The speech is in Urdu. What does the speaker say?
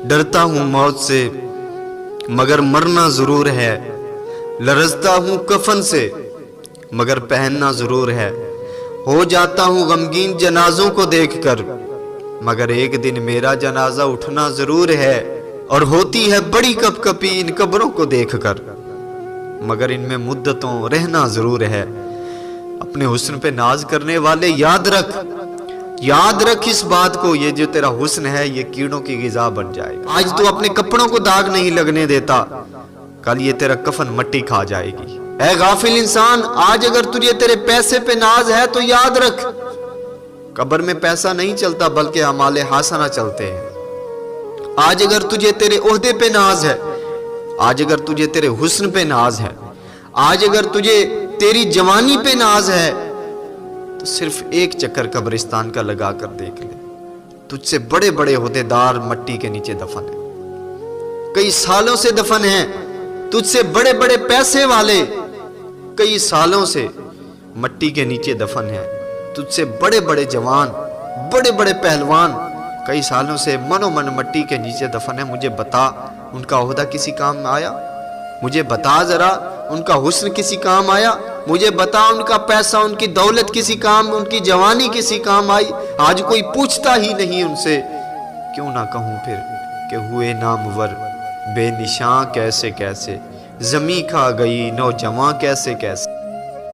ڈرتا ہوں موت سے مگر مرنا ضرور ہے، لرزتا ہوں کفن سے مگر پہننا ضرور ہے، ہو جاتا ہوں غمگین جنازوں کو دیکھ کر مگر ایک دن میرا جنازہ اٹھنا ضرور ہے، اور ہوتی ہے بڑی کپ کپی ان قبروں کو دیکھ کر مگر ان میں مدتوں رہنا ضرور ہے۔ اپنے حسن پہ ناز کرنے والے یاد رکھ اس بات کو، یہ جو تیرا حسن ہے یہ کیڑوں کی غذا بن جائے گا۔ آج تو اپنے کپڑوں کو داغ نہیں لگنے دیتا، کل یہ تیرا کفن مٹی کھا جائے گی۔ اے غافل انسان، آج اگر تجھے تیرے پیسے پہ ناز ہے تو یاد رکھ قبر میں پیسہ نہیں چلتا بلکہ اعمال حسنہ چلتے ہیں۔ آج اگر تجھے تیرے عہدے پہ ناز ہے، آج اگر تجھے تیرے حسن پہ ناز ہے، آج اگر تجھے تیری جوانی پہ ناز ہے تو صرف ایک چکر قبرستان کا لگا کر دیکھ لے، تجھ سے بڑے بڑے عہدے دار مٹی کے نیچے دفن ہیں، کئی سالوں سے دفن ہیں۔ تجھ سے بڑے بڑے پیسے والے کئی سالوں سے مٹی کے نیچے دفن ہیں، تجھ سے بڑے بڑے جوان، بڑے بڑے پہلوان کئی سالوں سے منو من مٹی کے نیچے دفن ہیں۔ مجھے بتا ان کا عہدہ کسی کام آیا؟ مجھے بتا ذرا ان کا حسن کسی کام آیا؟ مجھے بتا ان کا پیسہ، ان کی دولت کسی کام، ان کی جوانی کسی کام آئی؟ آج کوئی پوچھتا ہی نہیں ان سے۔ کیوں نہ کہوں پھر کہ ہوئے نامور بے نشاں کیسے کیسے، زمیں کھا گئی نوجواں کیسے کیسے۔